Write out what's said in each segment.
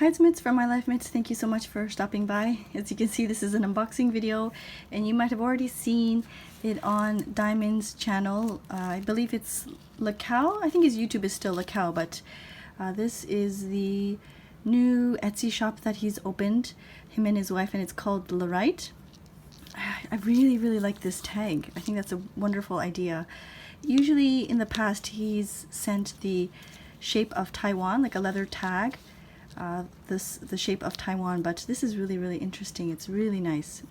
Hi, it's Mitz from My Life Mitz. Thank you so much for stopping by. As you can see, this is an unboxing video, and you might have already seen it on Diamond's channel. I believe it's LeCow. I think his YouTube is still LeCow, but this is the new Etsy shop that he's opened, him and his wife, and it's called LeCow. I really like this tag. I think that's a wonderful idea. Usually in the past he's sent the shape of Taiwan, like a leather tag, the shape of Taiwan, but this is really interesting. It's really nice.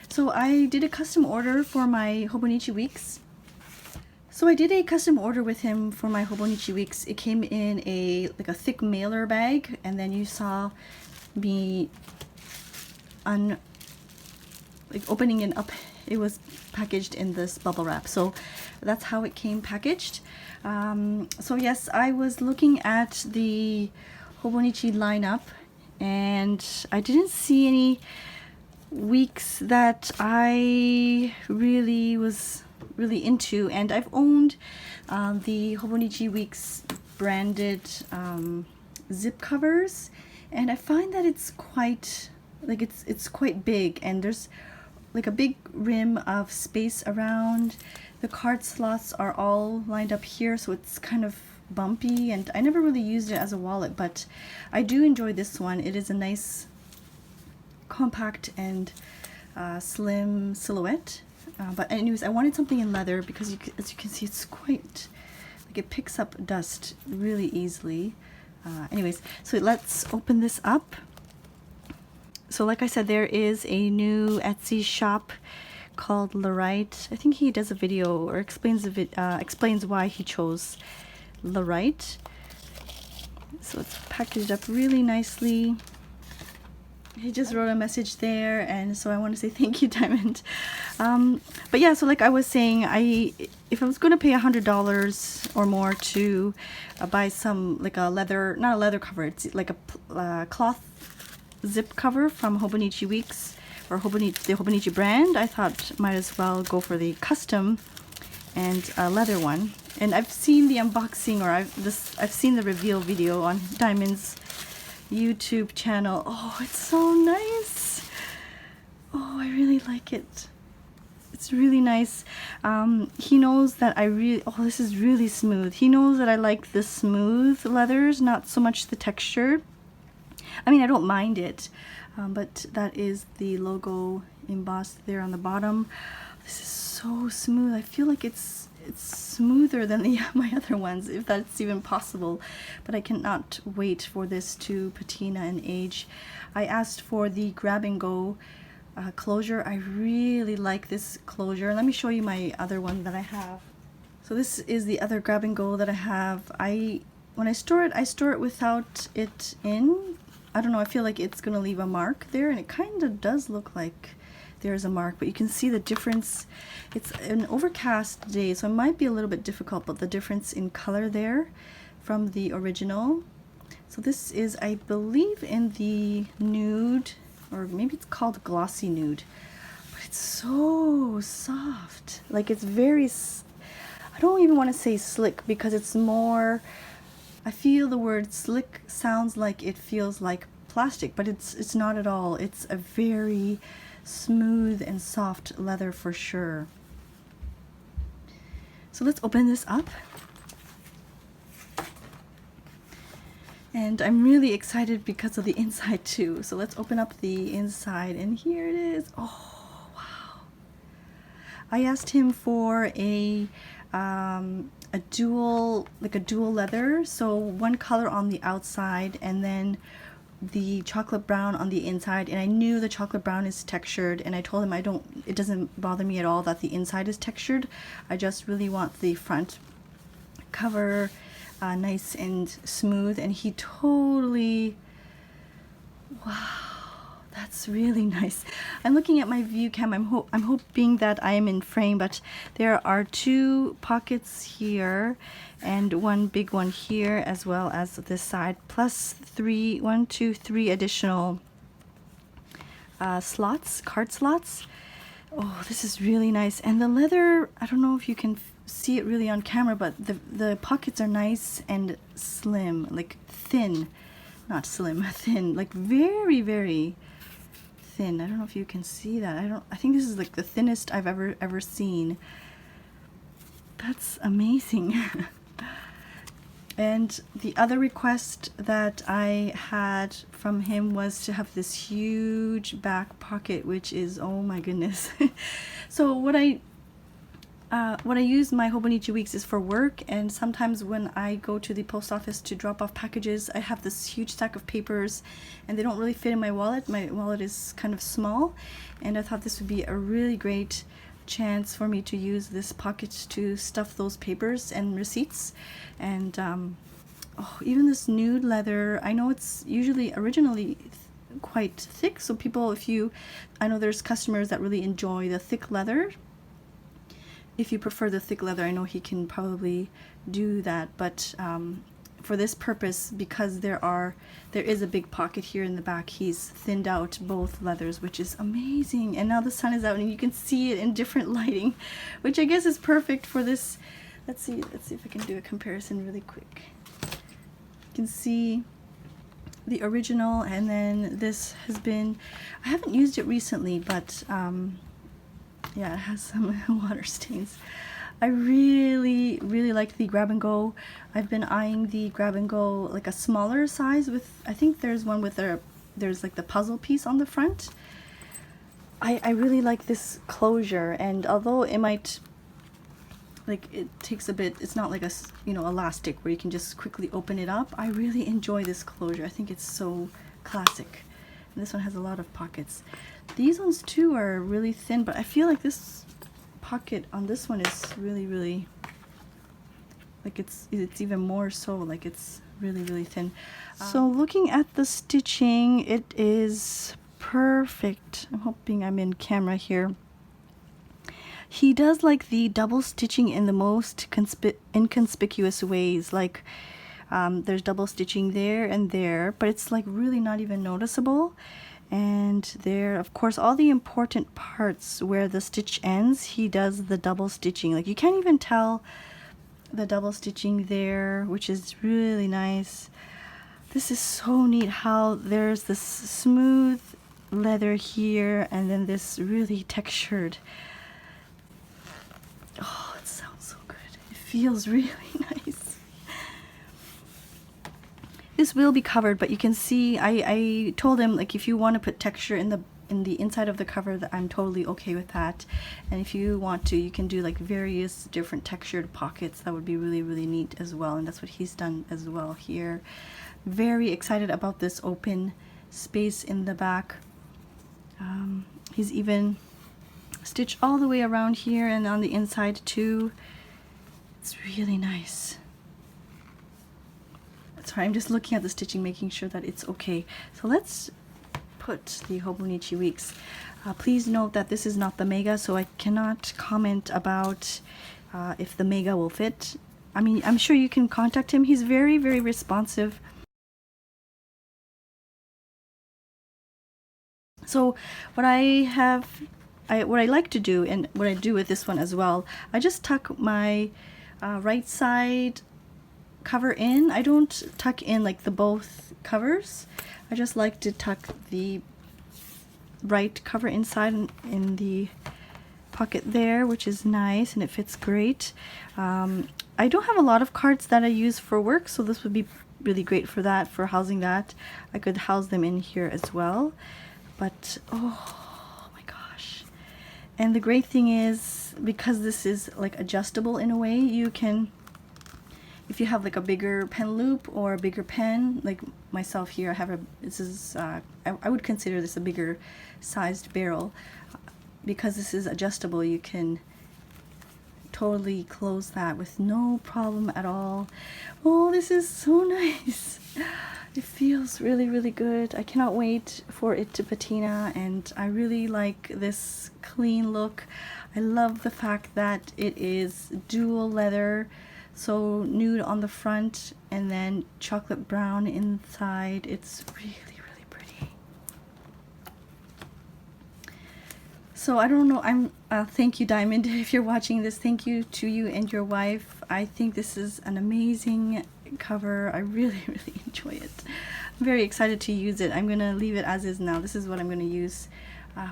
So I did a custom order for my Hobonichi Weeks. So I did a custom order with him for my Hobonichi Weeks. It came in like a thick mailer bag, and then you saw me opening it up. It was packaged in this bubble wrap. So that's how it came packaged. So yes, I was looking at the Hobonichi lineup, and I didn't see any weeks that I was really into, and I've owned the Hobonichi Weeks branded zip covers, and I find that it's quite it's quite big, and there's like a big rim of space around. The card slots are all lined up here, so it's kind of bumpy, and I never really used it as a wallet, but I do enjoy this one. It is a nice compact and slim silhouette, but anyways, I wanted something in leather because as you can see, it's quite like it picks up dust really easily. Anyways, so let's open this up. So like I said, there is a new Etsy shop called LeCow. I think he does a video or explains why he chose LeCow. So it's packaged up really nicely. He just wrote a message there, and so I want to say thank you, Diamond. But yeah, so like I was saying, if I was going to pay $100 or more to buy some, like a leather, not a leather cover, it's like a cloth zip cover from Hobonichi Weeks or the Hobonichi brand, I thought might as well go for the custom and leather one. And I've seen the unboxing, or I've seen the reveal video on Diamond's YouTube channel. Oh, it's so nice. Oh, I really like it. It's really nice. He knows that this is really smooth. He knows that I like the smooth leathers, not so much the texture. I mean, I don't mind it, but that is the logo embossed there on the bottom. This is so smooth. I feel like it's smoother than my other ones, if that's even possible. But I cannot wait for this to patina and age. I asked for the grab and go closure. I really like this closure. Let me show you my other one that I have. So this is the other grab and go that I have. When I store it without it in. I don't know, I feel like it's gonna leave a mark there, and it kind of does look like there's a mark, but you can see the difference. It's an overcast day, so it might be a little bit difficult, but the difference in color there from the original. So this is, I believe, in the nude, or maybe it's called glossy nude, but it's so soft. Like, it's very, I don't even want to say slick, because it's more, I feel the word slick sounds like it feels like plastic, but it's not at all. It's a very smooth and soft leather for sure. So let's open this up. And I'm really excited because of the inside too. So let's open up the inside, and here it is. Oh, wow. I asked him for a dual leather, so one color on the outside and then the chocolate brown on the inside, and I knew the chocolate brown is textured, and I told him it doesn't bother me at all that the inside is textured. I just really want the front cover nice and smooth, and he totally, wow. That's really nice. I'm looking at my view cam. I'm hoping that I am in frame, but there are two pockets here and one big one here, as well as this side, plus one, two, three additional slots, card slots. Oh, this is really nice. And the leather, I don't know if you can see it really on camera, but the pockets are nice and slim, like thin. not slim, thin, like very, very thin. I don't know if you can see that. I think this is like the thinnest I've ever seen. That's amazing. And the other request that I had from him was to have this huge back pocket, which is, oh my goodness. So what I use my Hobonichi Weeks is for work, and sometimes when I go to the post office to drop off packages, I have this huge stack of papers and they don't really fit in my wallet. My wallet is kind of small, and I thought this would be a really great chance for me to use this pocket to stuff those papers and receipts. And oh, even this nude leather, I know it's usually originally quite thick, so people, I know there's customers that really enjoy the thick leather. If you prefer the thick leather, I know he can probably do that, but for this purpose, because there is a big pocket here in the back, he's thinned out both leathers, which is amazing. And now the sun is out and you can see it in different lighting, which I guess is perfect for this. Let's see if I can do a comparison really quick. You can see the original, and then this has been, I haven't used it recently, but yeah, it has some water stains. I really, really like the grab and go. I've been eyeing the grab and go, like a smaller size with, I think there's one with there's like the puzzle piece on the front. I really like this closure, and although it might, like, it takes a bit, it's not like a, elastic where you can just quickly open it up. I really enjoy this closure. I think it's so classic. And this one has a lot of pockets. These ones too are really thin, but I feel like this pocket on this one is really, really, like it's even more so, like it's really, really thin. So looking at the stitching, it is perfect. I'm hoping I'm in camera here. He does like the double stitching in the most inconspicuous ways, like there's double stitching there and there, but it's like really not even noticeable. And there, of course, all the important parts where the stitch ends, he does the double stitching. Like you can't even tell the double stitching there, which is really nice. This is so neat how there's this smooth leather here and then this really textured. Oh, it sounds so good. It feels really nice. This will be covered, but you can see I told him, like, if you want to put texture in the inside of the cover, that I'm totally okay with that. And if you want to, you can do like various different textured pockets. That would be really, really neat as well. And that's what he's done as well here. Very excited about this open space in the back. He's even stitched all the way around here and on the inside too. It's really nice. Sorry, I'm just looking at the stitching, making sure that it's okay. So let's put the Hobonichi Weeks. Please note that this is not the Mega, so I cannot comment about if the Mega will fit. I mean, I'm sure you can contact him. He's very, very responsive. So what I like to do, and what I do with this one as well, I just tuck my right side cover in. I don't tuck in like the both covers. I just like to tuck the right cover inside in the pocket there, which is nice and it fits great. I don't have a lot of cards that I use for work, so this would be really great for that, for housing that. I could house them in here as well. But oh my gosh. And the great thing is, because this is like adjustable in a way, you can, if you have like a bigger pen loop or a bigger pen, like myself here, I have this is, I would consider this a bigger sized barrel. Because this is adjustable, you can totally close that with no problem at all. Oh, this is so nice. It feels really, really good. I cannot wait for it to patina, and I really like this clean look. I love the fact that it is dual leather, so nude on the front and then chocolate brown inside. It's really, really pretty. So I don't know, thank you, Diamond, if you're watching this. Thank you to you and your wife. I think this is an amazing cover. I really enjoy it. I'm very excited to use it. I'm gonna leave it as is now. This is what I'm gonna use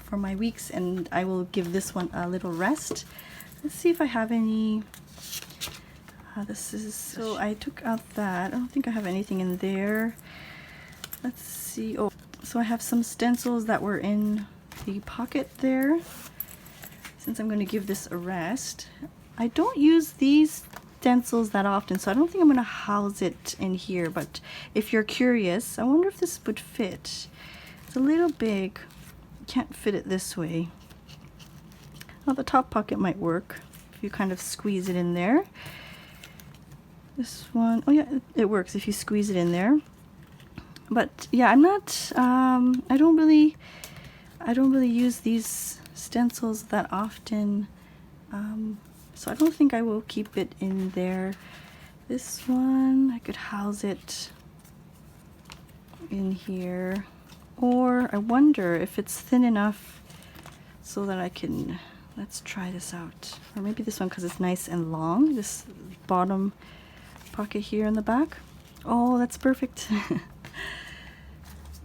for my weeks, and I will give this one a little rest. Let's see if I have any. This is, so I took out that. I don't think I have anything in there. Let's see. Oh, so I have some stencils that were in the pocket there. Since I'm going to give this a rest, I don't use these stencils that often, so I don't think I'm going to house it in here. But if you're curious, I wonder if this would fit. It's a little big. Can't fit it this way. Well, the top pocket might work if you kind of squeeze it in there. This one, oh yeah, it works if you squeeze it in there. But yeah, I'm not. I don't really use these stencils that often. So I don't think I will keep it in there. This one, I could house it in here, or I wonder if it's thin enough so that I can. Let's try this out. Or maybe this one because it's nice and long. This bottom pocket here in the back. Oh, that's perfect.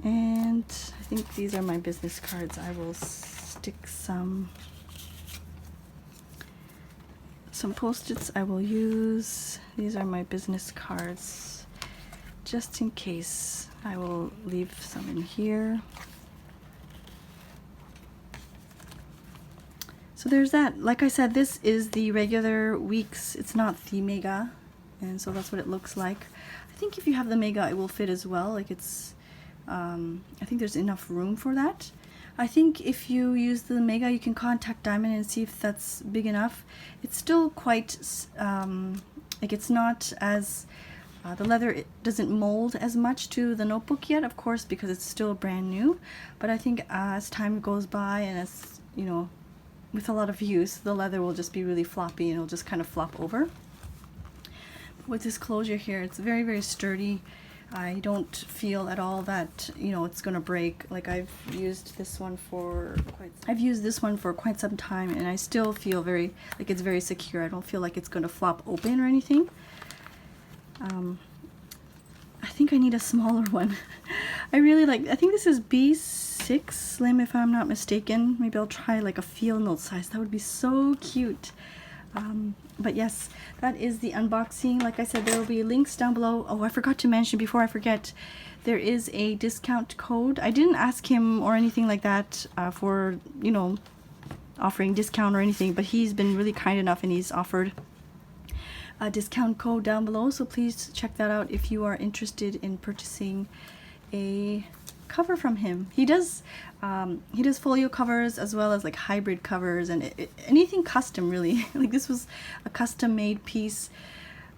And I think these are my business cards. I will stick some Post-its I will use. These are my business cards. Just in case, I will leave some in here. So there's that. Like I said, this is the regular weeks. It's not the mega. And so that's what it looks like. I think if you have the mega, it will fit as well. Like it's, I think there's enough room for that. I think if you use the mega, you can contact Diamond and see if that's big enough. It's still quite, like it's not as, the leather, it doesn't mold as much to the notebook yet, of course, because it's still brand new. But I think as time goes by and as, you know, with a lot of use, the leather will just be really floppy and it'll just kind of flop over. With this closure here, it's very sturdy. I don't feel at all that, you know, it's gonna break. Like I've used this one for quite some time, and I still feel very like it's very secure. I don't feel like it's gonna flop open or anything. I think I need a smaller one. I think this is B6 Slim if I'm not mistaken. Maybe I'll try like a field note size. That would be so cute. But yes, that is the unboxing. Like I said, there will be links down below. Oh, I forgot to mention before I forget, there is a discount code. I didn't ask him or anything like that for, you know, offering discount or anything, but he's been really kind enough and he's offered a discount code down below. So please check that out if you are interested in purchasing a cover from him. He does folio covers as well as like hybrid covers and anything custom really. Like this was a custom made piece,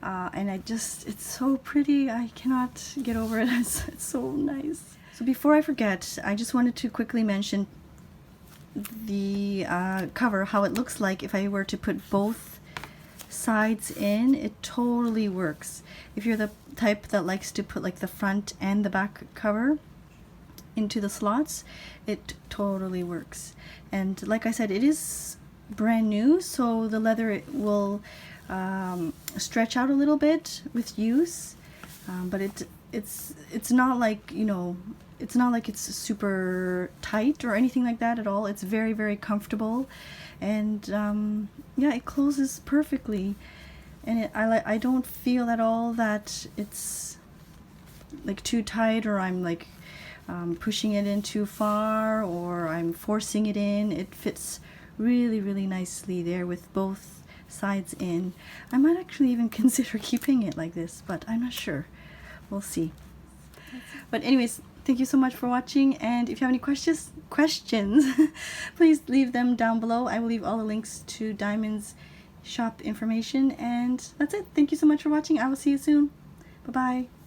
and it's so pretty. I cannot get over it. It's so nice. So before I forget, I just wanted to quickly mention the cover, how it looks like if I were to put both sides in. It totally works. If you're the type that likes to put like the front and the back cover into the slots, it totally works. And like I said, it is brand new, so the leather will stretch out a little bit with use, but it's not like, you know, it's not like it's super tight or anything like that at all. It's very comfortable, and yeah, it closes perfectly, and I don't feel at all that it's like too tight or I'm like pushing it in too far or I'm forcing it in. It fits really nicely there with both sides in. I might actually even consider keeping it like this, but I'm not sure. We'll see. But anyways, thank you so much for watching, and if you have any questions please leave them down below. I will leave all the links to Diamond's shop information, and that's it. Thank you so much for watching. I will see you soon. Bye bye.